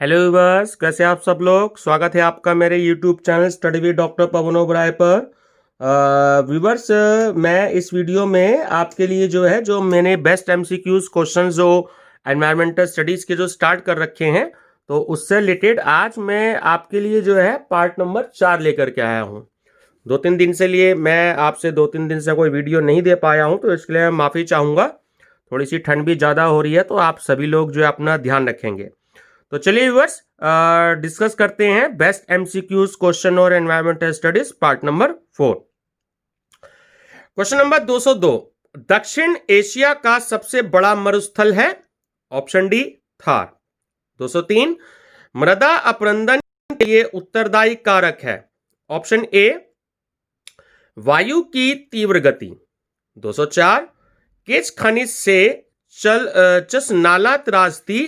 Hello viewers, कैसे आप सब लोग। स्वागत है आपका मेरे YouTube channel study with doctor Pawan Oberoi पर। व्यूअर्स, मैं इस वीडियो में आपके लिए जो मैंने बेस्ट एमसीक्यूज क्वेश्चन जो एनवायरमेंटल स्टडीज के जो स्टार्ट कर रखे हैं, तो उससे रिलेटेड आज मैं आपके लिए पार्ट नंबर 4 लेकर के आया हूँ। 2-3 दिन से लिए मैं आपसे 2-3 दिन से कोई वीडियो नहीं दे पाया हूँ, तो इसके लिए मैं माफ़ी चाहूँगा। थोड़ी सी ठंड भी ज़्यादा हो रही है, तो आप सभी लोग अपना ध्यान रखेंगे। तो चलिए व्यूअर्स, डिस्कस करते हैं बेस्ट एमसीक्यूज क्वेश्चन और environmental studies part number 4। Question number 202, दक्षिण एशिया का सबसे बड़ा मरुस्थल है। Option D Thar. 203, मृदा अपरदन के लिए उत्तरदायी कारक है। ऑप्शन ए वायु की तीव्र गति। 204, किस खनिज से चस नाला त्रासदी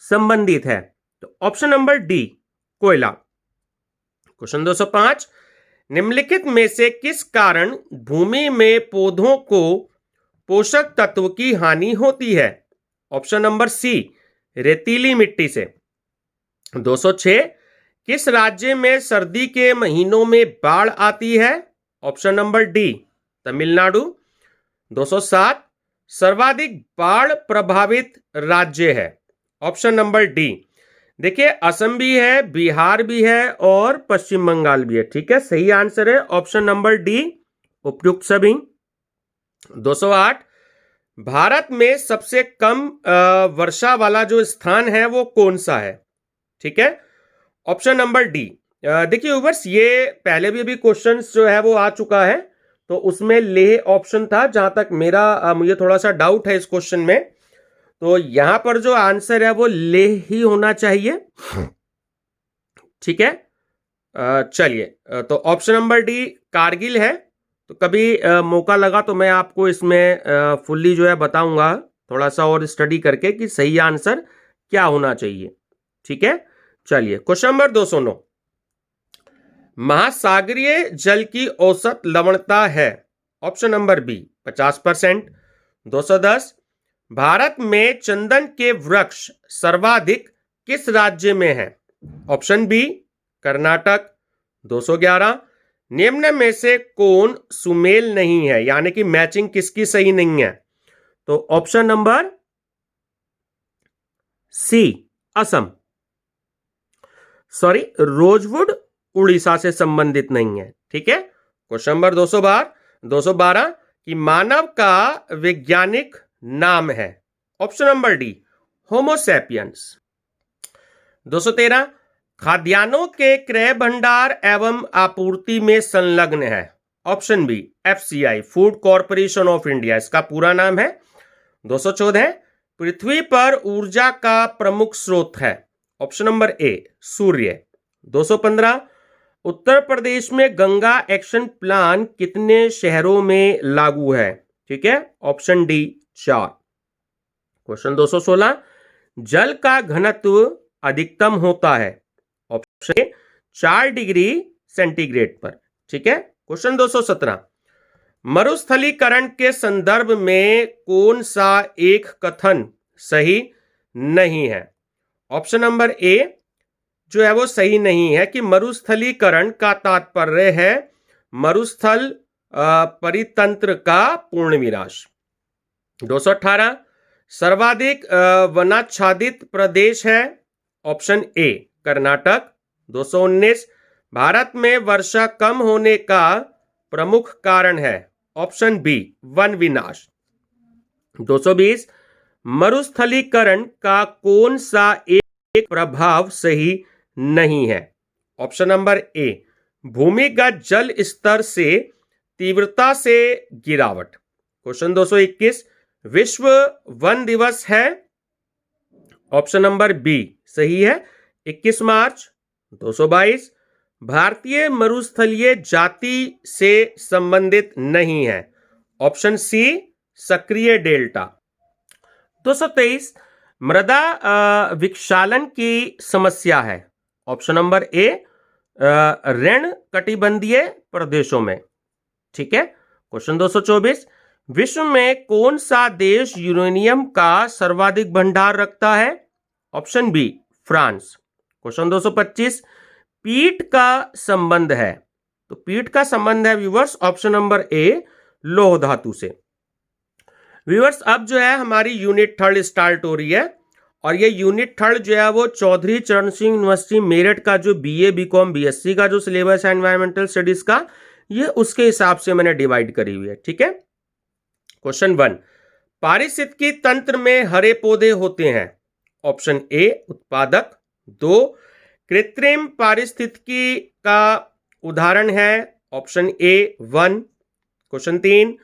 संबंधित है। तो ऑप्शन नंबर डी कोयला। क्वेश्चन 205, निम्नलिखित में से किस कारण भूमि में पौधों को पोषक तत्व की हानि होती है। ऑप्शन नंबर सी रेतीली मिट्टी से। 206, किस राज्य में सर्दी के महीनों में बाढ़ आती है। Option number D Tamil Nadu. 207, सर्वाधिक बाढ़ प्रभावित राज्य है। Option number D. देखिए, असम भी है, बिहार भी है और पश्चिम बंगाल भी है। ठीक है, सही आंसर है ऑप्शन नंबर डी, उपयुक्त सभी। 208, भारत में सबसे कम वर्षा वाला जो स्थान है वो कौन सा है। ठीक है, ऑप्शन नंबर डी। देखिए व्यूअर्स, ये पहले भी अभी क्वेश्चन वो आ चुका है, तो उसमें लेह ऑप्शन था। जहां तक मुझे थोड़ा सा डाउट है इस क्वेश्चन में, तो यहां पर जो आंसर है वो लेह ही होना चाहिए। ठीक है, चलिए, तो ऑप्शन नंबर डी कारगिल है। तो कभी मौका लगा तो मैं आपको इसमें फुल्ली बताऊंगा, थोड़ा सा और स्टडी करके, कि सही आंसर क्या होना चाहिए। ठीक है, चलिए, क्वेश्चन नंबर 209, महासागरीय जल की औसत लवणता है। Option number B 50%। 210, भारत में चंदन के वृक्ष सर्वाधिक किस राज्य में हैं। Option B Karnataka. 211, निम्न में से कौन सुमेल नहीं है, यानी कि मैचिंग किसकी सही नहीं है। तो option number C Assam, sorry rosewood Orissa से संबंधित नहीं है। ठीक है, क्वेश्चन नंबर 212 कि मानव का वैज्ञानिक नाम है। Option number D Homo sapiens. 213, खाद्यान्नों के क्रय भंडार एवं आपूर्ति में संलग्न है। Option B FCI, food corporation of India, इसका पूरा नाम है। 214, पृथ्वी पर ऊर्जा का प्रमुख स्रोत है। ऑप्शन नंबर ए सूर्य। 215, उत्तर प्रदेश में गंगा एक्शन प्लान कितने शहरों में लागू है। ठीक है, ऑप्शन डी 4। क्वेश्चन 216, जल का घनत्व अधिकतम होता है। ऑप्शन ए 4 डिग्री सेंटीग्रेड पर। ठीक है, क्वेश्चन 217, मरुस्थलीकरण के संदर्भ में कौन सा एक कथन सही नहीं है। ऑप्शन नंबर ए वो सही नहीं है कि मरुस्थलीकरण का तात्पर्य है मरुस्थल परितंत्र का पूर्ण विनाश। 218, सर्वाधिक वनाच्छादित प्रदेश है। Option A Karnataka. 219, भारत में वर्षा कम होने का प्रमुख कारण है। ऑप्शन बी वन विनाश। 220, मरुस्थलीकरण का कौन सा एक प्रभाव सही नहीं है। ऑप्शन नंबर ए भूमिगत जल स्तर से तीव्रता से गिरावट। क्वेश्चन 221, विश्व वन दिवस है। ऑप्शन नंबर बी सही है 21 मार्च। 222, भारतीय मरुस्थलीय जाति से संबंधित नहीं है। ऑप्शन सी सक्रिय डेल्टा। 223, मृदा विक्षालन की समस्या है। ऑप्शन नंबर ए ऋण कटिबंधीय प्रदेशों में। ठीक है, क्वेश्चन 224, विश्व में कौन सा देश यूरेनियम का सर्वाधिक भंडार रखता है। Option B France. क्वेश्चन 225, पीठ का संबंध है, तो पीठ का संबंध है व्यूवर्स ऑप्शन नंबर ए लौह धातु से। व्यूवर्स अब जो है हमारी यूनिट थर्ड स्टार्ट हो रही है और ये यूनिट थर्ड जो है वो चौधरी चरण सिंह यूनिवर्सिटी मेरठ का जो बीए बीकॉम बीएससी का जो सिलेबस है एनवायरमेंटल स्टडीज का, ये उसके हिसाब से मैंने डिवाइड करी हुई है। ठीक है, क्वेश्चन 1, पारिस्थितिकी तंत्र में हरे पौधे होते हैं, ऑप्शन ए उत्पादक। 2, कृत्रिम पारिस्थितिकी का उदाहरण है, ऑप्शन ए वन। क्वेश्चन 3,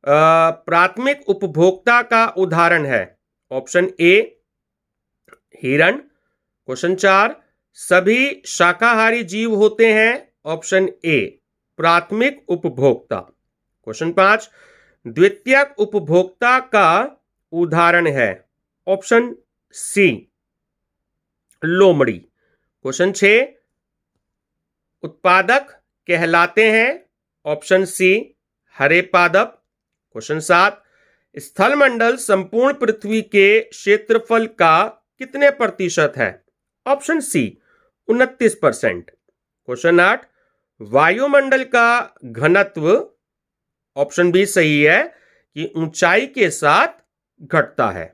प्राथमिक उपभोक्ता का उदाहरण है, ऑप्शन ए हिरण। क्वेश्चन 4, सभी शाकाहारी जीव होते हैं, ऑप्शन ए प्राथमिक उपभोक्ता। क्वेश्चन 5, द्वितीयक उपभोक्ता का उदाहरण है, ऑप्शन सी लोमड़ी। क्वेश्चन 6, उत्पादक कहलाते हैं, ऑप्शन सी हरे पादप। क्वेश्चन 7, स्थलमंडल संपूर्ण पृथ्वी के क्षेत्रफल का कितने प्रतिशत है, ऑप्शन सी 29%। क्वेश्चन 8, वायुमंडल का घनत्व, ऑप्शन बी सही है कि ऊंचाई के साथ घटता है।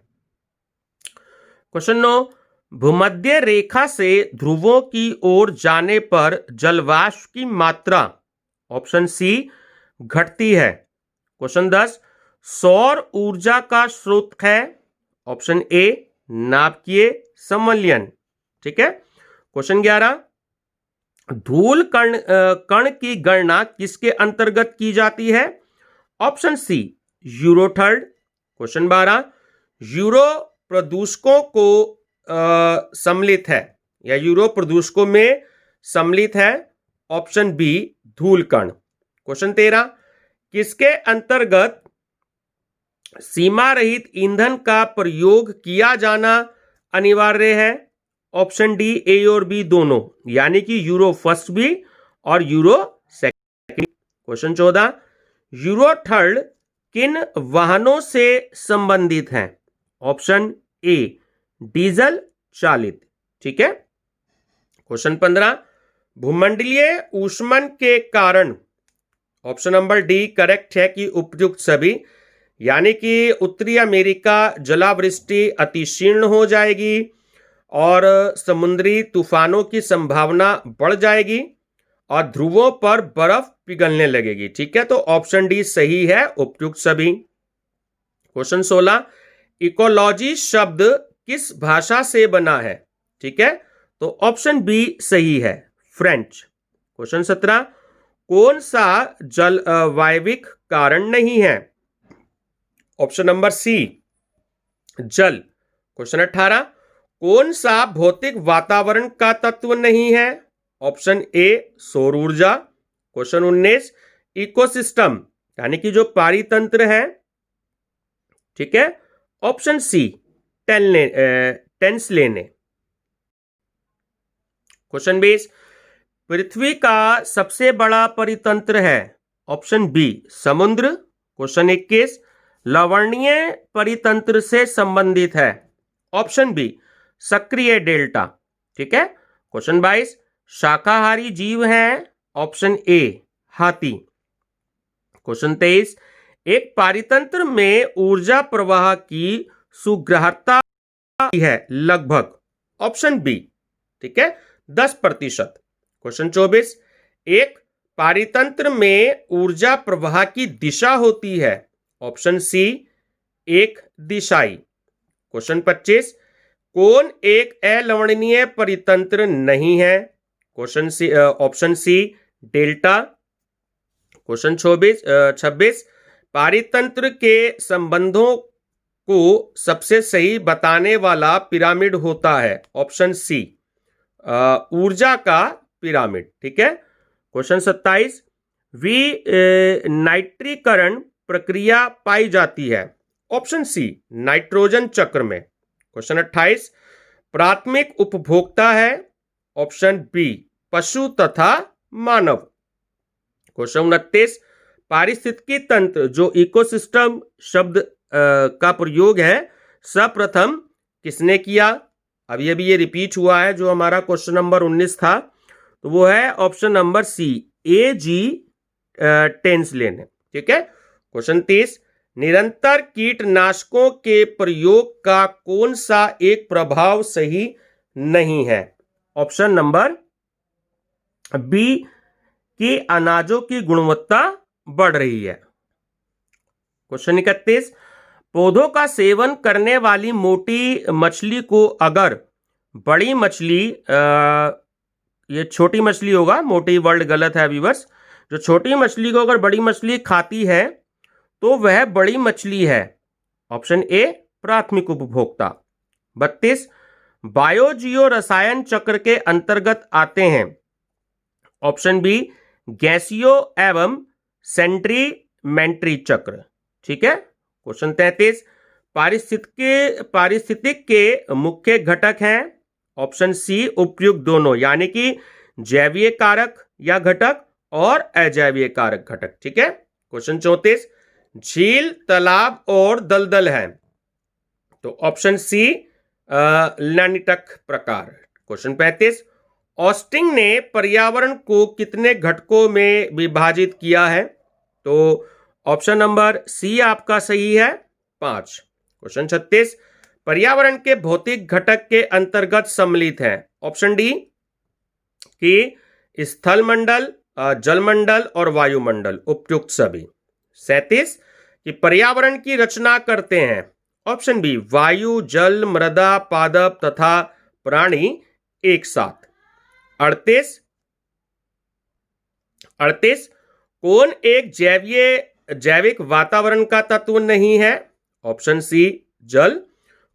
क्वेश्चन 9, भूमध्य रेखा से ध्रुवों की ओर जाने पर जलवाष्प की मात्रा, ऑप्शन सी घटती है। क्वेश्चन 10, सौर ऊर्जा का स्रोत है, ऑप्शन ए नाभिकीय संवलयन। ठीक है, क्वेश्चन 11, धूल कण की गणना किसके अंतर्गत की जाती है, ऑप्शन सी यूरोथर्ड। क्वेश्चन 12, यूरो प्रदूषकों को सम्मिलित है या यूरो प्रदूषकों में सम्मिलित है, ऑप्शन बी धूल कण। क्वेश्चन 13, किसके अंतर्गत सीमा रहित ईंधन का प्रयोग किया जाना अनिवार्य है, ऑप्शन डी ए और बी दोनों, यानी कि यूरो फर्स्ट भी और euro second. Question 14, euro third किन वाहनों से संबंधित हैं, ऑप्शन ए डीजल चालित। ठीक है, क्वेश्चन 15, भूमंडलीय ऊष्मन के कारण, ऑप्शन नंबर डी करेक्ट है कि उपयुक्त सभी, यानी कि उत्तरी अमेरिका जलावृष्टि अतिशीर्ण हो जाएगी और समुद्री तूफानों की संभावना बढ़ जाएगी और ध्रुवों पर बर्फ पिघलने लगेगी। ठीक है, तो ऑप्शन डी सही है, उपयुक्त सभी। क्वेश्चन 16, इकोलॉजी शब्द किस भाषा से बना है, ठीक है, तो ऑप्शन बी सही है, फ्रेंच। क्वेश्चन 17, कौन सा जलवायविक कारण नहीं है, ऑप्शन नंबर सी जल। क्वेश्चन 18, कौन सा भौतिक वातावरण का तत्व नहीं है, ऑप्शन ए सौर ऊर्जा। क्वेश्चन 19, इकोसिस्टम यानी कि जो पारितंत्र है, ठीक है, ऑप्शन सी टेंस लेने। क्वेश्चन 20, पृथ्वी का सबसे बड़ा परितंत्र है, ऑप्शन बी समुद्र। क्वेश्चन 21, लवणीय परितंत्र से संबंधित है, ऑप्शन बी सक्रिय डेल्टा। ठीक है, क्वेश्चन 22, शाकाहारी जीव हैं, ऑप्शन ए हाथी। क्वेश्चन 23, एक पारितंत्र में ऊर्जा प्रवाह की सुग्राह्यता है लगभग, ऑप्शन बी, ठीक है, 10%। क्वेश्चन 24, एक पारितंत्र में ऊर्जा प्रवाह की दिशा होती है, ऑप्शन सी एक दिशाई। क्वेश्चन 25, कौन एक अलवणनीय परितंत्र नहीं है, question C option C delta. Question 26, पारितंत्र के संबंधों को सबसे सही बताने वाला पिरामिड होता है, ऑप्शन सी ऊर्जा का पिरामिड। ठीक है, क्वेश्चन 27, नाइट्रीकरण प्रक्रिया पाई जाती है, ऑप्शन सी नाइट्रोजन चक्र में। क्वेश्चन 28, प्राथमिक उपभोक्ता है, ऑप्शन बी पशु तथा मानव। क्वेश्चन 29, पारिस्थितिकी तंत्र जो इकोसिस्टम शब्द का प्रयोग है सर्वप्रथम किसने किया, अभी अभी ये रिपीट हुआ है जो हमारा क्वेश्चन नंबर 19 था, तो वो है option number C, AG tense लेने। ठीक है। क्वेश्चन 30, निरंतर कीटनाशकों के प्रयोग का कौन सा एक प्रभाव सही नहीं है? ऑप्शन नंबर बी, कि अनाजों की गुणवत्ता बढ़ रही है। क्वेश्चन 31, पौधों का सेवन करने वाली मोटी मछली को अगर बड़ी मछली, ये छोटी मछली होगा, मोटी वर्ड गलत है व्यूअर्स, जो छोटी मछली को अगर बड़ी मछली खाती है तो वह बड़ी मछली है। ऑप्शन ए, प्राथमिक उपभोक्ता। 32, बायोजियो रसायन चक्र के अंतर्गत आते हैं। ऑप्शन बी, गैसीय एवं सेंट्रीमेंट्री चक्र। ठीक है। क्वेश्चन 33, पारिस्थितिक के मुख्य घटक हैं। ऑप्शन सी, उपयुक्त दोनों, यानी कि जैवीय कारक या घटक और अजैवीय कारक घटक। ठीक है। क्वेश्चन 34, झील, तालाब और दलदल है, तो ऑप्शन सी, लैनिटक प्रकार। क्वेश्चन 35, ऑस्टिन ने पर्यावरण को कितने घटकों में विभाजित किया है? तो ऑप्शन नंबर सी आपका सही है, 5। क्वेश्चन 36, पर्यावरण के भौतिक घटक के अंतर्गत सम्मिलित है। ऑप्शन डी, कि स्थल मंडल, जलमंडल और वायुमंडल, उपयुक्त सभी। 37, कि पर्यावरण की रचना करते हैं। ऑप्शन बी, वायु, जल, मृदा, पादप तथा प्राणी एक साथ। 38, कौन एक जैविक वातावरण का तत्व नहीं है? ऑप्शन सी, जल।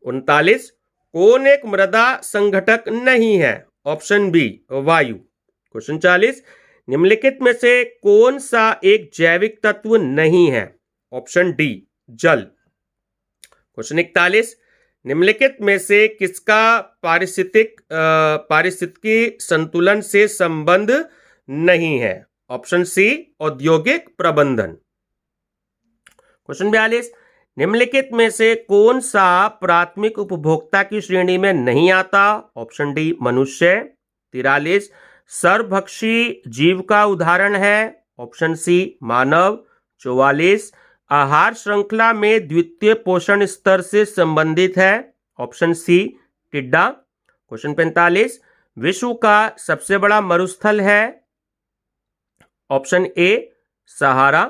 39, कौन एक मृदा संघटक नहीं है? ऑप्शन बी, वायु। क्वेश्चन 40, निम्नलिखित में से कौन सा एक जैविक तत्व नहीं है? ऑप्शन डी, जल। क्वेश्चन 41, निम्नलिखित में से किसका पारिस्थितिकी संतुलन से संबंध नहीं है? ऑप्शन सी, औद्योगिक प्रबंधन। क्वेश्चन 42, निम्नलिखित में से कौन सा प्राथमिक उपभोक्ता की श्रेणी में नहीं आता? ऑप्शन डी, मनुष्य। 43, सर्वभक्षी जीव का उदाहरण है। ऑप्शन सी, मानव। 44, आहार श्रृंखला में द्वितीय पोषण स्तर से संबंधित है। ऑप्शन सी, टिड्डा। क्वेश्चन 45, विश्व का सबसे बड़ा मरुस्थल है। ऑप्शन ए, सहारा।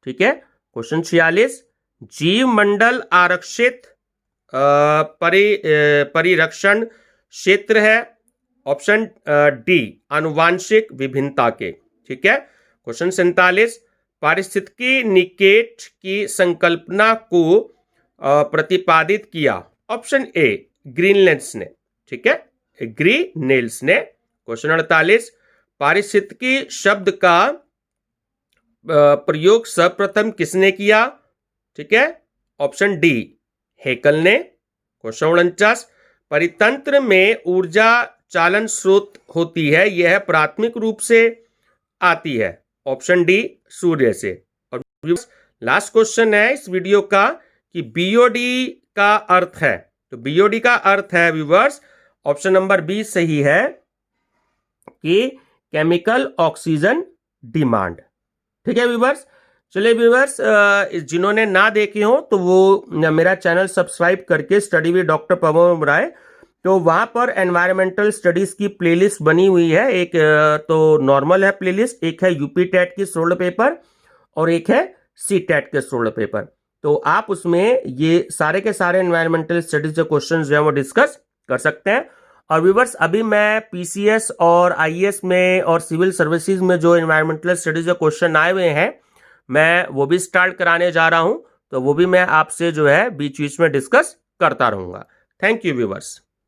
ठीक है। क्वेश्चन 46, जीव मंडल आरक्षित परिरक्षण क्षेत्र है। ऑप्शन डी, आनुवांशिक विभिन्नता के। ठीक है। क्वेश्चन 47, पारिस्थितिकी निकेट की संकल्पना को प्रतिपादित किया। ऑप्शन ए, ग्रीनलैंड्स ने। ठीक है, ग्रीनेल्स ने। क्वेश्चन 48, पारिस्थितिकी शब्द का प्रयोग सर्वप्रथम किसने किया? ठीक है, ऑप्शन डी, हेकल ने। क्वेश्चन 49, परितंत्र में ऊर्जा चालन स्रोत होती है, यह प्राथमिक रूप से आती है। ऑप्शन डी, सूर्य से। और लास्ट क्वेश्चन है इस वीडियो का कि बीओडी का अर्थ है, तो बीओडी का अर्थ है व्यूअर्स, ऑप्शन नंबर बी सही है कि केमिकल ऑक्सीजन डिमांड। ठीक है व्यूअर्स, चलिए व्यूअर्स, जिन्होंने ना देखे हो तो वो मेरा चैनल सब्सक्राइब करके स्टडी विद डॉक्टर पवन राय, तो वहां पर एनवायरमेंटल स्टडीज की प्लेलिस्ट बनी हुई है। एक तो नॉर्मल है प्लेलिस्ट, एक है यूपी टेट की 16 पेपर और एक है सी टेट के 16 पेपर। तो आप उसमें ये सारे के सारे एनवायरमेंटल स्टडीज के क्वेश्चन जो है वो डिस्कस कर सकते हैं। और व्यूअर्स, अभी मैं पीसीएस और आईएएस में और सिविल सर्विसेज में जो एनवायरमेंटल स्टडीज के क्वेश्चन आए हुए हैं, मैं वो भी स्टार्ट कराने जा रहा हूं, तो वो भी मैं आपसे जो है बीच बीच में डिस्कस करता रहूंगा। Thank you viewers.